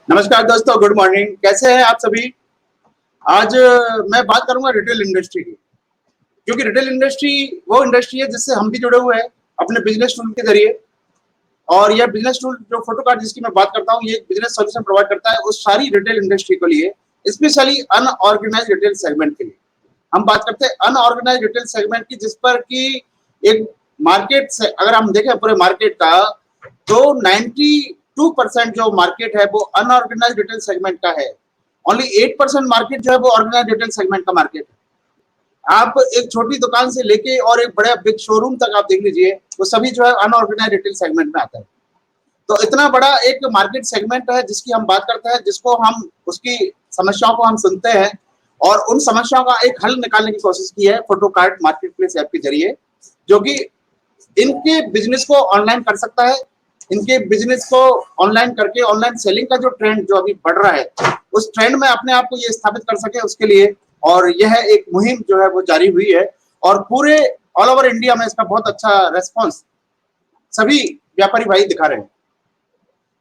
नमस्कार दोस्तों, good morning. कैसे हैं आप सभी? आज मैं बात करूंगा रिटेल इंडस्ट्री की, क्योंकि रिटेल इंडस्ट्री वो इंडस्ट्री है जिससे हम भी जुड़े हुए हैं अपने बिजनेस टूल के जरिए। और यह बिजनेस टूल जो फोटो कार्ड जिसकी मैं बात करता हूँ, ये बिजनेस सॉल्यूशन प्रोवाइड करता है उस सारी रिटेल इंडस्ट्री के लिए, स्पेशली अनऑर्गेनाइज रिटेल सेगमेंट के लिए। हम बात करते हैं अनऑर्गेनाइज रिटेल सेगमेंट की, जिस पर कि एक मार्केट से अगर हम देखें पूरे मार्केट का, तो 92% जो मार्केट है वो अनऑर्गेनाइज रिटेल सेगमेंट का है। ओनली 8% मार्केट जो है वो ऑर्गेनाइज रिटेल सेगमेंट का मार्केट है। आप एक छोटी दुकान से लेके और एक बड़े बिग शोरूम तक आप देख लीजिए, वो सभी जो है अनऑर्गेनाइज रिटेल सेगमेंट में आता है। तो इतना बड़ा एक मार्केट सेगमेंट है जिसकी हम बात करते हैं, जिसको हम उसकी समस्याओं को हम सुनते हैं और उन समस्याओं का एक हल निकालने की कोशिश की है photo card market place app के जरिए, जो कि इनके बिजनेस को ऑनलाइन कर सकता है। इनके बिजनेस को ऑनलाइन करके ऑनलाइन सेलिंग का जो ट्रेंड जो अभी बढ़ रहा है, उस ट्रेंड में अपने आप को ये स्थापित कर सके उसके लिए। और यह एक मुहिम जो है वो जारी हुई है और पूरे ऑल ओवर इंडिया में इसका बहुत अच्छा रेस्पॉन्स सभी व्यापारी भाई दिखा रहे हैं।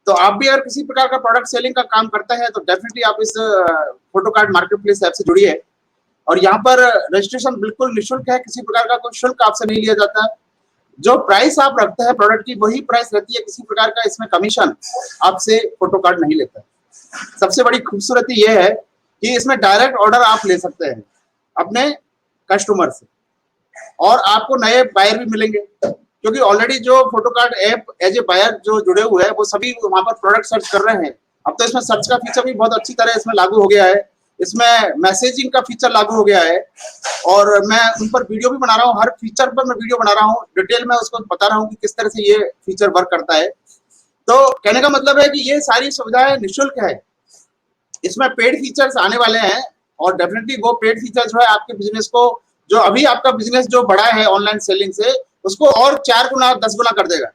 तो आप भी अगर किसी प्रकार का प्रोडक्ट सेलिंग का काम करते हैं तो डेफिनेटली आप इस photo card market place app से जुड़िए। और यहाँ पर रजिस्ट्रेशन बिल्कुल निःशुल्क है, किसी प्रकार का कोई शुल्क आपसे नहीं लिया जाता। जो प्राइस आप रखते हैं प्रोडक्ट की, वही प्राइस रहती है, किसी प्रकार का इसमें कमीशन आपसे फोटो कार्ड नहीं लेता। सबसे बड़ी खूबसूरती यह है कि इसमें डायरेक्ट ऑर्डर आप ले सकते हैं अपने कस्टमर से, और आपको नए बायर भी मिलेंगे, क्योंकि ऑलरेडी जो photo card app as a buyer जो जुड़े हुए हैं वो सभी वहां पर प्रोडक्ट सर्च कर रहे हैं। अब तो इसमें सर्च का फीचर भी बहुत अच्छी तरह इसमें लागू हो गया है, इसमें मैसेजिंग का फीचर लागू हो गया है, और मैं उन पर वीडियो भी बना रहा हूँ। हर फीचर पर मैं वीडियो बना रहा हूँ, डिटेल में उसको बता रहा हूँ कि किस तरह से ये फीचर वर्क करता है। तो कहने का मतलब है कि ये सारी सुविधाएं निःशुल्क है। इसमें पेड फीचर्स आने वाले हैं, और डेफिनेटली वो पेड फीचर जो है आपके बिजनेस को, जो अभी आपका बिजनेस जो बढ़ा है ऑनलाइन सेलिंग से, उसको और 4 गुना 10 गुना कर देगा।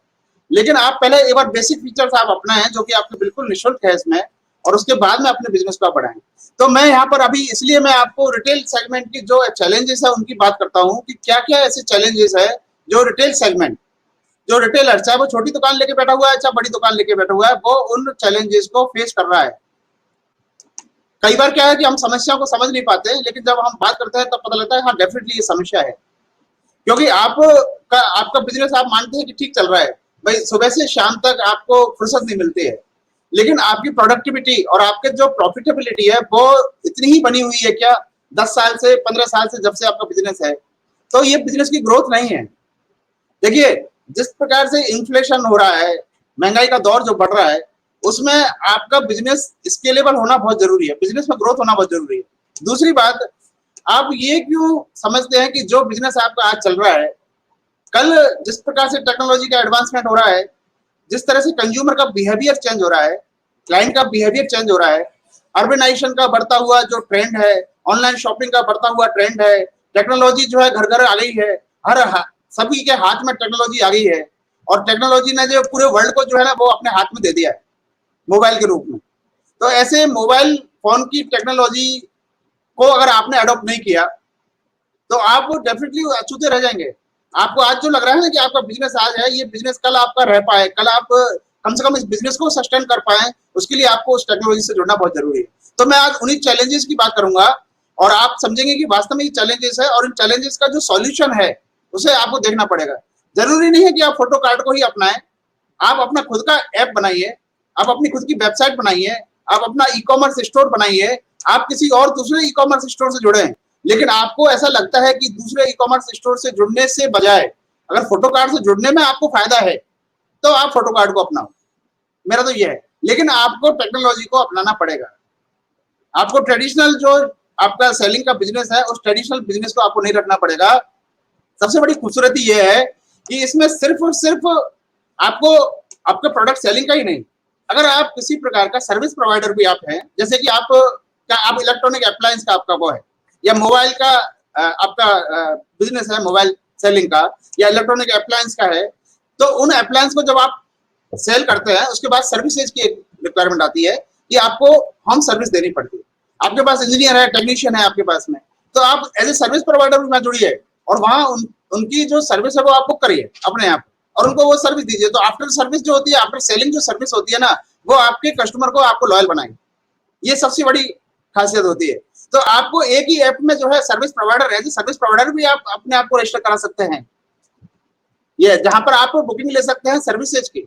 लेकिन आप पहले एक बार बेसिक फीचर्स आप अपनाएं जो कि आपके बिल्कुल निःशुल्क है इसमें, और उसके बाद में अपने बिजनेस को बढ़ाएं। तो मैं यहाँ पर अभी इसलिए मैं आपको रिटेल सेगमेंट की जो चैलेंजेस है उनकी बात करता हूँ कि क्या क्या ऐसे चैलेंजेस है जो रिटेल सेगमेंट, जो रिटेलर चाहे वो छोटी दुकान लेके बैठा हुआ है चाहे बड़ी दुकान लेके बैठा हुआ है, वो उन चैलेंजेस को फेस कर रहा है। कई बार क्या है कि हम समस्याओं को समझ नहीं पाते, लेकिन जब हम बात करते हैं तब पता लगता है हाँ डेफिनेटली ये समस्या है। क्योंकि आपका बिजनेस आप मानते हैं कि ठीक चल रहा है, भाई सुबह से शाम तक आपको फुर्सत नहीं मिलती है, लेकिन आपकी प्रोडक्टिविटी और आपके जो प्रॉफिटेबिलिटी है वो इतनी ही बनी हुई है क्या 10 साल से 15 साल से, जब से आपका बिजनेस है? तो ये बिजनेस की ग्रोथ नहीं है। देखिए, जिस प्रकार से इन्फ्लेशन हो रहा है, महंगाई का दौर जो बढ़ रहा है, उसमें आपका बिजनेस स्केलेबल होना बहुत जरूरी है, बिजनेस में ग्रोथ होना बहुत जरूरी है। दूसरी बात, आप ये क्यों समझते हैं कि जो बिजनेस आपका आज चल रहा है, कल जिस प्रकार से टेक्नोलॉजी का एडवांसमेंट हो रहा है, जिस तरह से कंज्यूमर का बिहेवियर चेंज हो रहा है, क्लाइंट का बिहेवियर चेंज हो रहा है, अर्बनाइजेशन का बढ़ता हुआ जो ट्रेंड है, ऑनलाइन शॉपिंग का बढ़ता हुआ ट्रेंड है, टेक्नोलॉजी जो है घर घर आ गई है, सभी के हाथ में टेक्नोलॉजी आ गई है, और टेक्नोलॉजी ने जो पूरे वर्ल्ड को जो है ना वो अपने हाथ में दे दिया है मोबाइल के रूप में। तो ऐसे मोबाइल फोन की टेक्नोलॉजी को अगर आपने अडॉप्ट नहीं किया तो आप डेफिनेटली अछूते रह जाएंगे। आपको आज जो लग रहा है ना कि आपका बिजनेस आज है, ये बिजनेस कल आपका रह पाए, कल आप कम से कम इस बिजनेस को सस्टेन कर पाए, उसके लिए आपको उस टेक्नोलॉजी से जुड़ना बहुत जरूरी है। तो मैं आज उन्हीं चैलेंजेस की बात करूंगा और आप समझेंगे कि वास्तव में ये चैलेंजेस है, और इन चैलेंजेस का जो सॉल्यूशन है उसे आपको देखना पड़ेगा। जरूरी नहीं है कि आप फोटो कार्ड को ही अपनाएं, आप अपना खुद का ऐप बनाइए, आप अपनी खुद की वेबसाइट बनाइए, आप अपना ई कॉमर्स स्टोर बनाइए, आप किसी और दूसरे ई कॉमर्स स्टोर से जुड़े। लेकिन आपको ऐसा लगता है कि दूसरे ई कॉमर्स स्टोर से जुड़ने से बजाय अगर फोटो कार्ड से जुड़ने में आपको फायदा है तो आप फोटो कार्ड को अपनाओ, मेरा तो ये है। लेकिन आपको टेक्नोलॉजी को अपनाना पड़ेगा। आपको ट्रेडिशनल जो आपका सेलिंग का बिजनेस है, उस ट्रेडिशनल बिजनेस को आपको नहीं रखना पड़ेगा। सबसे बड़ी खूबसूरती ये है कि इसमें सिर्फ और सिर्फ आपको आपका प्रोडक्ट सेलिंग का ही नहीं, अगर आप किसी प्रकार का सर्विस प्रोवाइडर भी आप हैं, जैसे कि आप इलेक्ट्रॉनिक अप्लायंस का आपका वो है, या मोबाइल का आपका बिजनेस है मोबाइल सेलिंग का, या इलेक्ट्रॉनिक अप्लायंस का है, तो उन अप्लायंस को जब आप सेल करते हैं उसके बाद सर्विसेज की एक रिक्वायरमेंट आती है कि आपको होम सर्विस देनी पड़ती है। आपके पास इंजीनियर है, टेक्नीशियन है आपके पास में, तो आप एज ए सर्विस प्रोवाइडर में जुड़िए और वहां उनकी जो सर्विस है वो आप बुक करिए अपने आप, और उनको वो सर्विस दीजिए। तो आफ्टर सर्विस जो होती है, आफ्टर सेलिंग जो सर्विस होती है ना, वो आपके कस्टमर को आपको लॉयल बनाएंगे। ये सबसे बड़ी खासियत होती है। तो आपको एक ही ऐप में जो है सर्विस प्रोवाइडर है, सर्विस प्रोवाइडर भी आप अपने आप को रजिस्टर करा सकते हैं। ये जहां पर आप बुकिंग ले सकते हैं सर्विसेज की।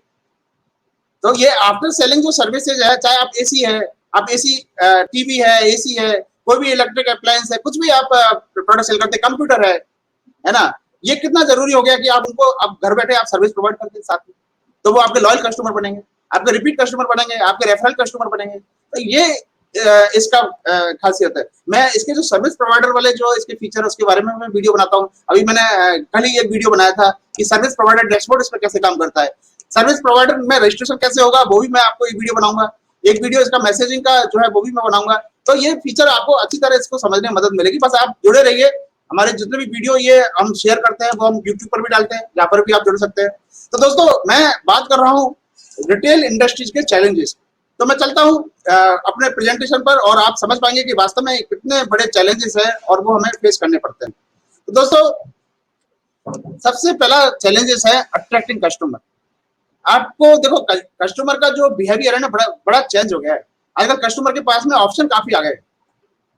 तो ये आफ्टर सेलिंग जो सर्विसेज है, चाहे आप एसी है, आप एसी टीवी है, एसी है, कोई भी इलेक्ट्रिक अप्लायंस है, कुछ भी आप प्रोडक्ट सेल करते हैं, कंप्यूटर है ना, ये कितना जरूरी हो गया कि आप उनको अब घर बैठे आप सर्विस प्रोवाइड करते हैं साथ में। तो वो आपके लॉयल कस्टमर बनेंगे, आपके रिपीट कस्टमर बनेंगे, आपके रेफरल कस्टमर बनेंगे। तो ये इसका खासियत है। मैं इसके जो सर्विस प्रोवाइडर वाले जो इसके फीचर उसके बारे में मैं वीडियो बनाता हूँ। अभी मैंने कल ही एक वीडियो बनाया था कि सर्विस प्रोवाइडर डैशबोर्ड इस पर कैसे काम करता है, सर्विस प्रोवाइडर में रजिस्ट्रेशन कैसे होगा, वो भी मैं आपको एक वीडियो बनाऊंगा। एक वीडियो इसका मैसेजिंग का जो है वो भी मैं बनाऊंगा। तो ये फीचर आपको अच्छी तरह इसको समझने में मदद मिलेगी। बस आप जुड़े रहिए, हमारे जितने भी वीडियो ये हम शेयर करते हैं वो हम यूट्यूब पर भी डालते हैं, जहाँ पर भी आप जुड़ सकते हैं। तो दोस्तों मैं बात कर रहा हूँ रिटेल इंडस्ट्रीज के चैलेंजेस। तो मैं चलता हूँ अपने प्रेजेंटेशन पर और आप समझ पाएंगे कि वास्तव में कितने बड़े चैलेंजेस हैं और वो हमें फेस करने पड़ते हैं। तो दोस्तों सबसे पहला चैलेंजेस है अट्रैक्टिंग कस्टमर। आपको देखो कस्टमर का जो बिहेवियर है ना बड़ा चेंज हो गया है। आजकल कस्टमर के पास में ऑप्शन काफी आ गए,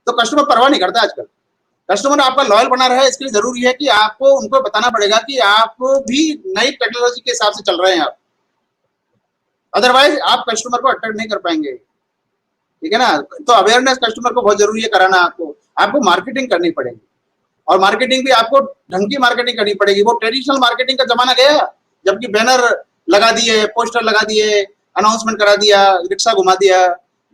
तो कस्टमर परवाह नहीं करता आजकल। कस्टमर आपका लॉयल बना रहा है, इसके लिए जरूरी है कि आपको उनको बताना पड़ेगा कि आप भी नई टेक्नोलॉजी के हिसाब से चल रहे हैं आप, अदरवाइज आप कस्टमर को अट्रैक्ट नहीं कर पाएंगे। ठीक है ना। तो अवेयरनेस कस्टमर को बहुत जरूरी है कराना। आपको मार्केटिंग करनी पड़ेगी और मार्केटिंग भी आपको ढंग की मार्केटिंग करनी पड़ेगी। वो ट्रेडिशनल मार्केटिंग का जमाना गया, जबकि बैनर लगा दिए, पोस्टर लगा दिए, अनाउंसमेंट करा दिया, रिक्शा घुमा दिया,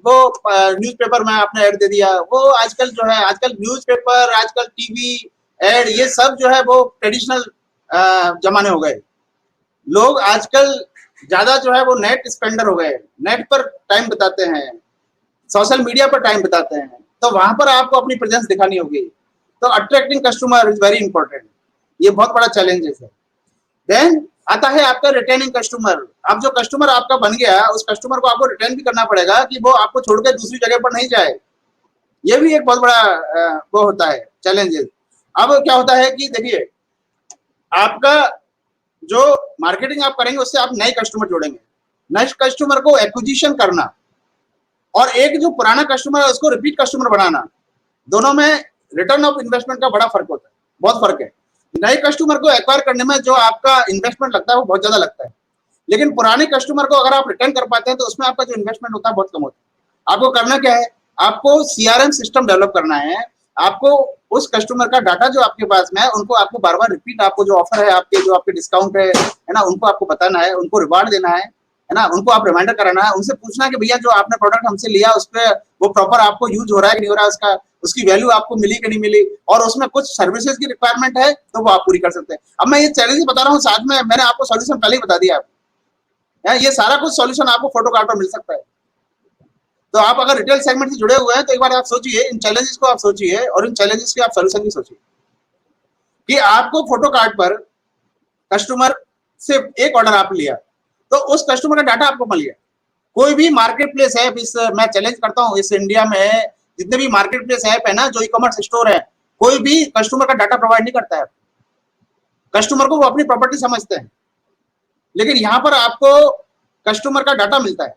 वो न्यूज़पेपर में आपने ऐड दे दिया। वो आजकल जो है, आजकल न्यूज़पेपर, आजकल टीवी ऐड, ये सब जो है वो ट्रेडिशनल जमाने हो गए। लोग आजकल ज्यादा जो है वो नेट स्पेंडर हो गए, नेट पर टाइम बिताते हैं, सोशल मीडिया पर टाइम बिताते हैं। तो वहां पर आपको अपनी प्रेजेंस दिखानी होगी। तो attracting customer is very important, ये बहुत बड़ा चैलेंजेस है। देन आता है आपका रिटेनिंग कस्टमर। अब जो कस्टमर आपका बन गया, उस कस्टमर को आपको रिटेन भी करना पड़ेगा कि वो आपको छोड़कर दूसरी जगह पर नहीं जाए। ये भी एक बहुत बड़ा वो होता है चैलेंजेस। अब क्या होता है कि देखिए, आपका जो मार्केटिंग आप करेंगे उससे आप नए कस्टमर जोड़ेंगे, नए कस्टमर को एक्विजिशन करना और एक जो पुराना कस्टमर है उसको रिपीट कस्टमर बनाना, दोनों में रिटर्न ऑफ इन्वेस्टमेंट का बड़ा फर्क होता है, बहुत फर्क है। नए कस्टमर को एक्वायर करने में जो आपका इन्वेस्टमेंट लगता है वो बहुत ज्यादा लगता है, लेकिन पुराने कस्टमर को अगर आप रिटर्न कर पाते हैं तो उसमें आपका जो इन्वेस्टमेंट होता है बहुत कम होता है। आपको करना क्या है, आपको सीआरएम सिस्टम डेवलप करना है। आपको उस कस्टमर का डाटा जो आपके पास में है उनको आपको बार बार रिपीट, आपको जो ऑफर है, आपके जो आपके डिस्काउंट है ना, उनको आपको बताना है, उनको रिवार्ड देना है ना, उनको आप रिमाइंडर कराना है, उनसे पूछना है कि भैया जो आपने प्रोडक्ट हमसे लिया उस पर वो प्रॉपर आपको यूज हो रहा है कि नहीं हो रहा है, उसका उसकी वैल्यू आपको मिली कि नहीं मिली, और उसमें कुछ सर्विसेज की रिक्वायरमेंट है तो वो आप पूरी कर सकते हैं। अब मैं ये चैलेंज बता रहा हूँ, साथ में मैंने आपको सॉल्यूशन पहले ही बता दिया। ये सारा कुछ सॉल्यूशन आपको फोटो कार्ड पर मिल सकता है। तो आप अगर रिटेल सेगमेंट से जुड़े हुए हैं तो एक बार आप सोचिए, इन चैलेंजेस को आप सोचिए और इन चैलेंजेस के आप सॉल्यूशन भी सोचिए कि आपको फोटो कार्ड पर कस्टमर से एक ऑर्डर आप लिया तो उस कस्टमर का डाटा आपको मिल गया। कोई भी मार्केट प्लेस है, इस मैं चैलेंज करता हूँ, इस इंडिया में जितने भी मार्केट प्लेस ऐप है ना, जो ई कॉमर्स स्टोर है, कोई भी कस्टमर का डाटा प्रोवाइड नहीं करता है। कस्टमर को वो अपनी प्रॉपर्टी समझते हैं, लेकिन यहाँ पर आपको कस्टमर का डाटा मिलता है,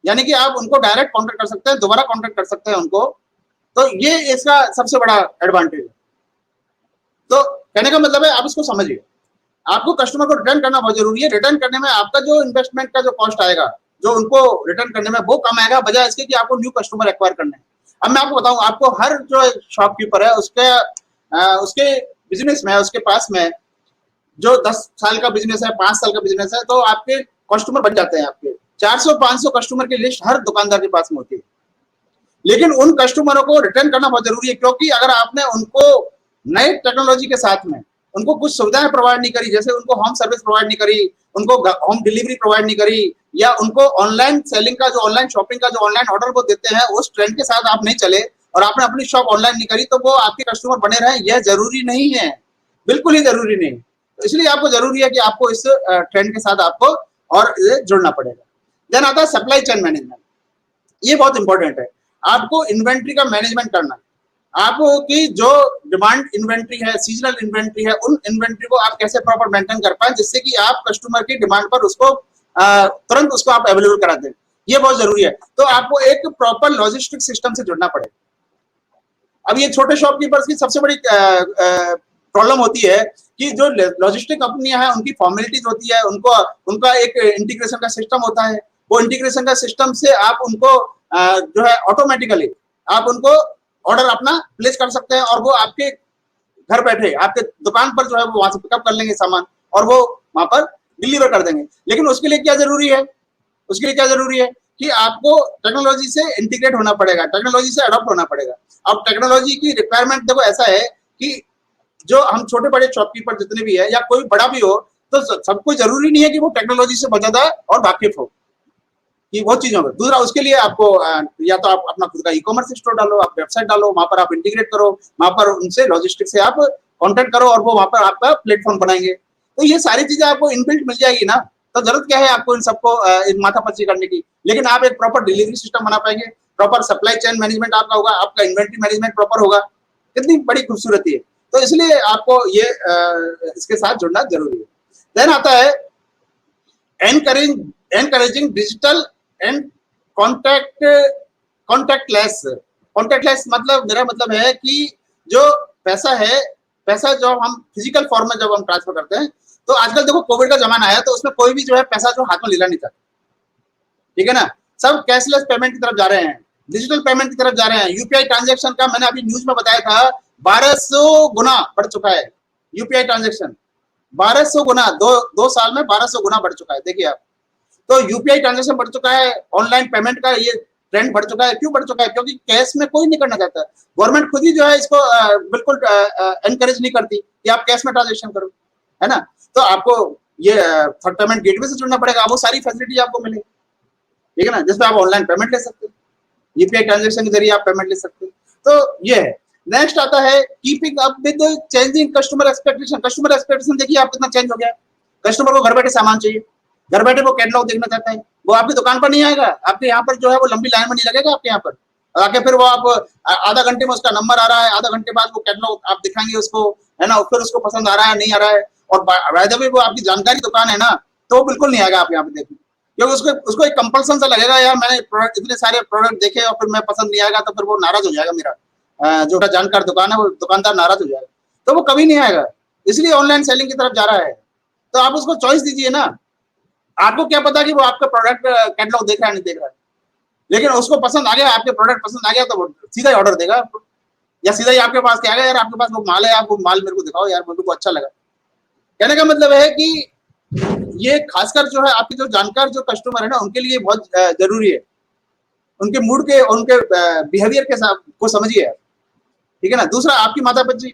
यानी कि आप उनको डायरेक्ट कॉन्टेक्ट कर सकते हैं, दोबारा कॉन्टेक्ट कर सकते हैं उनको। तो ये इसका सबसे बड़ा एडवांटेज है। तो कहने का मतलब है आप इसको समझिए, आपको कस्टमर को रिटर्न करना बहुत जरूरी है। रिटर्न करने में आपका जो इन्वेस्टमेंट का जो कॉस्ट आएगा, जो उनको रिटर्न करने में, वो कम आएगा बजाय इसके कि आपको न्यू कस्टमर एक्वायर करना है। अब मैं आपको बताऊं, आपको हर जो शॉपकीपर है उसके बिजनेस में, उसके पास में जो 10 साल का बिजनेस है, 5 साल का बिजनेस है, तो आपके कस्टमर बन जाते हैं। आपके 400-500 कस्टमर की लिस्ट हर दुकानदार के पास में होती है, लेकिन उन कस्टमरों को रिटर्न करना बहुत जरूरी है, क्योंकि अगर आपने उनको नई टेक्नोलॉजी के साथ में उनको कुछ सुविधाएं प्रोवाइड नहीं करी, जैसे उनको होम सर्विस प्रोवाइड नहीं करी, उनको होम डिलीवरी प्रोवाइड नहीं करी, या उनको ऑनलाइन सेलिंग का, जो ऑनलाइन शॉपिंग का जो ऑनलाइन ऑर्डर वो देते हैं, उस ट्रेंड के साथ आप नहीं चले और आपने अपनी शॉप ऑनलाइन नहीं करी, तो वो आपके कस्टमर बने रहे, यह जरूरी नहीं है, बिल्कुल ही जरूरी नहीं। तो इसलिए आपको जरूरी है कि आपको इस ट्रेंड के साथ आपको और जुड़ना पड़ेगा। देन आता है सप्लाई चेन मैनेजमेंट। ये बहुत इंपॉर्टेंट है। आपको इन्वेंट्री का मैनेजमेंट करना, आपकी जो डिमांड इन्वेंट्री है, सीजनल इन्वेंट्री है, उन इन्वेंट्री को आप कैसे प्रॉपर मेंटेन कर पाए, जिससे कि आप कस्टमर की डिमांड पर उसको तुरंत उसको आप अवेलेबल करा दें। ये बहुत जरूरी है। तो आपको एक प्रॉपर लॉजिस्टिक सिस्टम से जुड़ना पड़ेगा। अब ये छोटे शॉपकीपर्स की सबसे बड़ी प्रॉब्लम होती है कि जो लॉजिस्टिक कंपनियां हैं उनकी फॉर्मेलिटीज होती है, उनको उनका एक इंटीग्रेशन का सिस्टम होता है। वो इंटीग्रेशन का सिस्टम से आप उनको जो है ऑटोमेटिकली आप उनको ऑर्डर अपना प्लेस कर सकते हैं और वो आपके घर बैठे आपके दुकान पर जो है वो वहां से पिकअप कर लेंगे सामान और वो वहां पर डिलीवर कर देंगे। लेकिन उसके लिए क्या जरूरी है, उसके लिए क्या जरूरी है कि आपको टेक्नोलॉजी से इंटीग्रेट होना पड़ेगा, टेक्नोलॉजी से अडॉप्ट होना पड़ेगा। अब टेक्नोलॉजी की रिक्वायरमेंट देखो ऐसा है कि जो हम छोटे बड़े शॉपकीपर जितने भी है या कोई बड़ा भी हो, तो सबको जरूरी नहीं है कि वो टेक्नोलॉजी से बहुत ज्यादा और वाकिफ हो कि वो चीजों में। दूसरा उसके लिए आपको या तो आप अपना खुद का ई कॉमर्स स्टोर डालो, आप वेबसाइट डालो, वहां पर आप इंटीग्रेट करो, वहां पर उनसे लॉजिस्टिक से आप कॉन्टेक्ट करो और वो वहां पर आपका प्लेटफॉर्म बनाएंगे। तो ये सारी चीजें आपको इनबिल्ट मिल जाएगी ना, तो जरूरत क्या है आपको इन सबको माथापच्ची करने की। लेकिन आप एक प्रॉपर डिलीवरी सिस्टम बना पाएंगे, प्रॉपर सप्लाई चेन मैनेजमेंट आपका होगा, आपका इन्वेंट्री मैनेजमेंट प्रॉपर होगा। कितनी बड़ी खूबसूरती है। तो इसलिए आपको ये इसके साथ जुड़ना जरूरी है। देन आता है encouraging digital and contact contactless. Contactless मतलब मेरा मतलब है कि जो पैसा है, पैसा जो हम फिजिकल फॉर्म में जब हम ट्रांसफर करते हैं, तो आजकल देखो कोविड का जमाना आया तो उसमें कोई भी जो है पैसा जो हाथ में लेना नहीं चाहता, ठीक है ना। सब कैशलेस पेमेंट की तरफ जा रहे हैं, डिजिटल पेमेंट की तरफ जा रहे हैं। यूपीआई ट्रांजेक्शन का मैंने अभी न्यूज में बताया था 1200 गुना बढ़ चुका है यूपीआई ट्रांजेक्शन। 1200 गुना, दो साल में 1200 गुना बढ़ चुका है। देखिए आप, तो यूपीआई ट्रांजेक्शन बढ़ चुका है, ऑनलाइन पेमेंट का ये ट्रेंड बढ़ चुका है। क्यों बढ़ चुका है? क्योंकि कैश में कोई नहीं करना चाहता। गवर्नमेंट खुद ही जो है इसको बिल्कुल एनकरेज नहीं करती कि आप कैश में ट्रांजेक्शन करो, है ना। तो आपको ये थर्ड पेमेंट गेटवे से जुड़ना पड़ेगा, वो सारी फैसिलिटी आपको मिलेगी, ठीक है ना, जिसमें आप ऑनलाइन पेमेंट ले सकते हैं, यूपीआई ट्रांजेक्शन के जरिए आप पेमेंट ले सकते हैं। तो ये है। नेक्स्ट आता है keeping up with changing customer expectation. Customer expectation देखिए आप कितना चेंज हो गया। कस्टमर को घर बैठे सामान चाहिए, घर बैठे वो कैटलॉग देखना चाहता है, वो आपकी दुकान पर नहीं आएगा, आपके यहाँ पर जो है वो लंबी लाइन में नहीं लगेगा आपके यहाँ पर आके, फिर वो आप आधा घंटे में उसका नंबर आ रहा है, आधा घंटे बाद वो कैटलॉग आप दिखाएंगे उसको, है ना, फिर उसको पसंद आ रहा है नहीं आ रहा है, और वैसे भी वो आपकी जानकारी दुकान है ना, तो वो बिल्कुल नहीं आएगा आप यहाँ पे देखने, क्योंकि उसको उसको एक कंपल्सन सा लगेगा, यार मैंने इतने सारे प्रोडक्ट देखे और फिर मैं पसंद नहीं आएगा तो फिर वो नाराज हो जाएगा, मेरा जो जानकार दुकान है वो दुकानदार नाराज हो जाएगा, तो वो कभी नहीं आएगा। इसलिए ऑनलाइन सेलिंग की तरफ जा रहा है। तो आप उसको चॉइस दीजिए ना। आपको क्या पता कि वो आपका प्रोडक्ट कैटलॉग देख रहा है नहीं देख रहा है, लेकिन उसको पसंद आ गया, आपके प्रोडक्ट पसंद आ गया तो वो सीधा ही ऑर्डर देगा आपको, या सीधा ही आपके पास क्या आएगा, यार आपके पास वो माल है, आप वो माल मेरे को दिखाओ यार, मेरे को अच्छा लगा। कहने का मतलब है कि ये खासकर जो है आपके जो जानकार जो कस्टमर है ना, उनके लिए बहुत जरूरी है। उनके मूड के, उनके बिहेवियर के साथ को समझिए, ठीक है ना। दूसरा, आपकी माता पिता,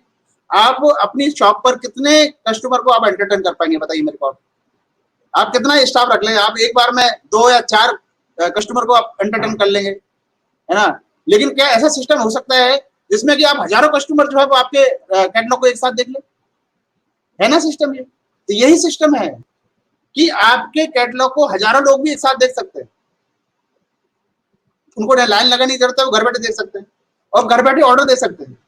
आप अपनी शॉप पर कितने कस्टमर को आप एंटरटेन कर पाएंगे बताइए मेरे को। आप कितना स्टाफ रख लेंगे? आप एक बार में 2 या 4 कस्टमर को आप एंटरटेन कर लेंगे, है ना। लेकिन क्या ऐसा सिस्टम हो सकता है जिसमें कि आप हजारों कस्टमर जो है वो आपके कैटलॉग को एक साथ देख ले? है ना सिस्टम ये। तो यही सिस्टम है कि आपके कैटलॉग को हजारों लोग भी एक साथ देख सकते हैं, उनको लाइन लगानी जरूरत है, वो घर बैठे देख सकते हैं और घर बैठे ऑर्डर दे सकते हैं,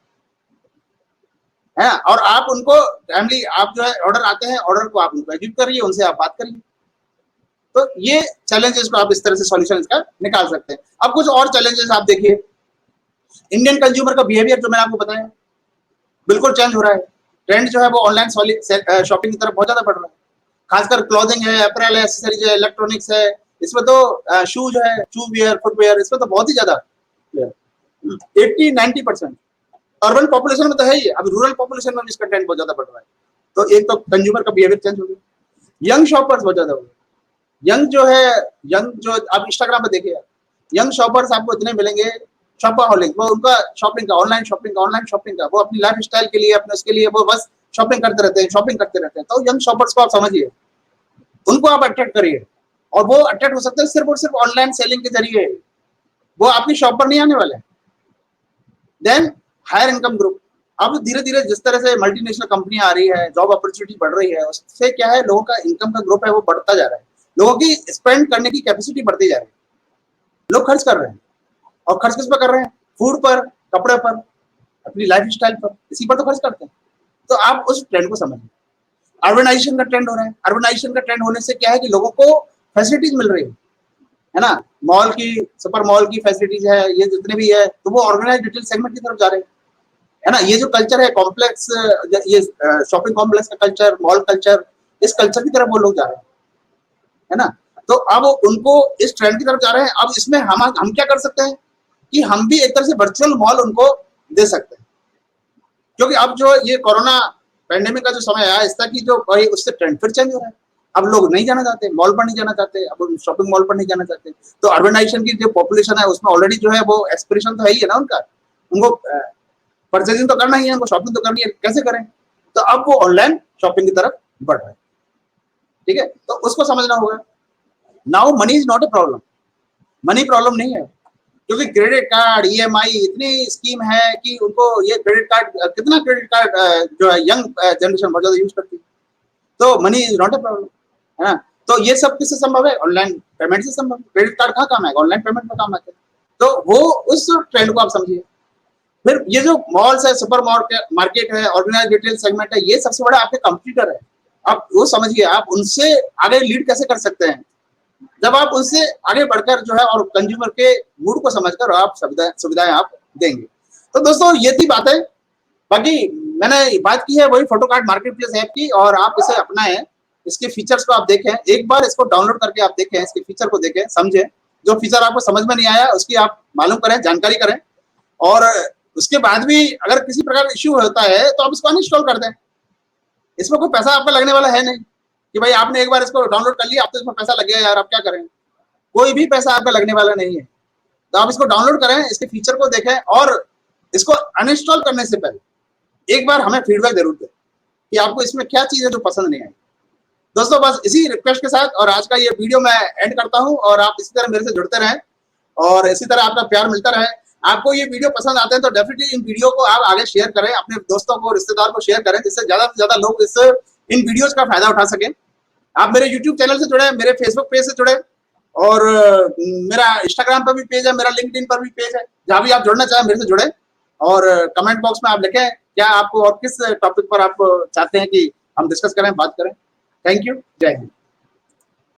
है। और आप उनको टाइमली, आप जो है ऑर्डर आते हैं, ऑर्डर को आप उनको एग्जीक्यूट करिए, उनसे आप बात करिए। तो ये चैलेंजेस को आप इस तरह से सॉल्यूशन इसका निकाल सकते हैं। अब कुछ और चैलेंजेस आप देखिए। इंडियन कंज्यूमर का बिहेवियर जो मैंने आपको बताया बिल्कुल चेंज हो रहा है। ट्रेंड जो है वो ऑनलाइन शॉपिंग की तरफ बहुत ज्यादा बढ़ रहा है। खासकर क्लॉथिंग है, अपरेल है, एक्सेसरीज है, इलेक्ट्रॉनिक्स है, इसमें तो शूज है, शू वियर, फुटवेयर, इसमें तो बहुत ही ज्यादा 80-90%। अर्बन पॉपुलेशन में तो है ही, अब रूरल पॉपुलेशन में इसका ट्रेंड बहुत ज्यादा बढ़ रहा है। तो एक तो कंज्यूमर का बिहेवियर चेंज हो गया। यंग शॉपर्स बहुत ज्यादा हो गए। यंग जो है, यंग जो आप इंस्टाग्राम पे देखिए, यंग शॉपर्स आपको इतने मिलेंगे, शॉपaholic, वो उनका शॉपिंग का, ऑनलाइन शॉपिंग का, वो अपनी लाइफ स्टाइल के लिए, अपने उसके लिए वो बस शॉपिंग करते रहते हैं। तो यंग शॉपर्स को आप समझिए, उनको आप अट्रैक्ट करिए, और वो अट्रैक्ट हो सकते हैं सिर्फ और सिर्फ ऑनलाइन सेलिंग के जरिए। वो आपकी शॉप पर नहीं आने वाले। Then higher income group. अब धीरे धीरे जिस तरह से मल्टीनेशनल कंपनियां आ रही है, जॉब अपॉर्चुनिटी बढ़ रही है, उससे क्या है, लोगों का इनकम का ग्रुप है वो बढ़ता जा रहा है। लोगों की स्पेंड करने की कैपेसिटी बढ़ती जा रही है, लोग खर्च कर रहे हैं, और खर्च किस पर कर रहे हैं? फूड पर, कपड़े पर, अपनी लाइफ स्टाइल पर, इसी पर तो खर्च करते हैं। तो आप उस ट्रेंड को समझिए। अर्बनाइजेशन का ट्रेंड हो रहा है। अर्बनाइजेशन का ट्रेंड होने से क्या है कि लोगों को फैसिलिटीज मिल रही है ना, मॉल की, सुपर मॉल की फैसिलिटीज है, ये जितने भी है, तो वो ऑर्गेनाइज रिटेल सेगमेंट की तरफ जा रहे हैं, है ना। ये जो कल्चर है कॉम्प्लेक्स, ये शॉपिंग कॉम्प्लेक्स का कल्चर, मॉल कल्चर, इस कल्चर की तरफ वो लोग जा रहे हैं, है ना। तो अब उनको इस ट्रेंड की तरफ जा रहे हैं। अब इसमें हम क्या कर सकते हैं कि हम भी एक तरह से वर्चुअल मॉल उनको दे सकते हैं, क्योंकि अब जो ये कोरोना पैंडेमिक का जो समय आया, इसका की जो उससे ट्रेंड फिर चेंज हो रहा है। अब लोग नहीं जाना चाहते, मॉल पर नहीं जाना चाहते, अब शॉपिंग मॉल पर नहीं जाना चाहते। तो अर्बनाइजेशन की जो पॉपुलेशन है उसमें ऑलरेडी जो है वो एस्पिरेशन तो है ही है ना उनका, उनको परचेजिंग तो करना ही है, उनको शॉपिंग तो करनी है, कैसे करें। तो अब वो ऑनलाइन शॉपिंग की तरफ बढ़ रहे हैं, ठीक है। तो उसको समझना होगा। Now money is not a problem, money problem नहीं है, क्योंकि क्रेडिट कार्ड, ईएमआई, इतनी स्कीम है कि उनको ये क्रेडिट कार्ड, कितना क्रेडिट कार्ड जो है यंग जनरेशन बहुत ज्यादा यूज करती है। तो money is not a problem, है ना। तो ये सब किससे संभव है? ऑनलाइन पेमेंट से संभव। क्रेडिट कार्ड कहाँ काम आएगा? ऑनलाइन पेमेंट में काम आते हैं। तो वो उस ट्रेंड को आप समझिए। फिर ये जो मॉल्स है, सुपर मार्केट है, ऑर्गेनाइज रिटेल सेगमेंट है, ये सबसे बड़ा आपके कंपटीटर है। आप वो समझिए, आप उनसे आगे लीड कैसे कर सकते हैं, जब आप उनसे आगे बढ़कर जो है और कंज्यूमर के मूड को समझकर आप सुविधाएं आप देंगे। तो दोस्तों ये थी बातें। बाकी मैंने बात की है वही फोटोकार्ड मार्केट प्लेस ऐप की, और आप इसे अपनाएं, इसके फीचर्स को आप देखें, एक बार इसको डाउनलोड करके आप देखें, इसके फीचर को देखें, समझें। जो फीचर आपको समझ में नहीं आया उसकी आप मालूम करें, जानकारी करें, और उसके बाद भी अगर किसी प्रकार इश्यू होता है तो आप इसको अनइंस्टॉल कर दें। इसमें कोई पैसा आपका लगने वाला है नहीं कि भाई आपने एक बार इसको डाउनलोड कर लिया, अब तो इसमें पैसा लग गया यार, आप क्या करें। कोई भी पैसा आपका लगने वाला नहीं है। तो आप इसको डाउनलोड करें, इसके फीचर को देखें, और इसको अनइंस्टॉल करने से पहले एक बार हमें फीडबैक जरूर दें कि आपको इसमें क्या चीज है जो पसंद नहीं आई। दोस्तों बस इसी रिक्वेस्ट के साथ और आज का ये वीडियो मैं एंड करता हूं, और आप इसी तरह मेरे से जुड़ते रहें और इसी तरह आपका प्यार मिलता रहे। आपको ये वीडियो पसंद आते हैं तो डेफिनेटली इन वीडियो को आप आगे शेयर करें, अपने दोस्तों को, रिश्तेदार को शेयर करें, जिससे ज्यादा से ज्यादा लोग इन वीडियोज का फायदा उठा सकें। आप मेरे यूट्यूब चैनल से जुड़े, मेरे फेसबुक पेज से जुड़े, और मेरा इंस्टाग्राम पर भी पेज है, मेरा लिंक्डइन पर भी पेज है, जहां भी आप जुड़ना चाहें मेरे से जुड़े। और कमेंट बॉक्स में आप लिखें क्या आपको और किस टॉपिक पर आप चाहते हैं कि हम डिस्कस करें, बात करें। थैंक यू, जय हिंद।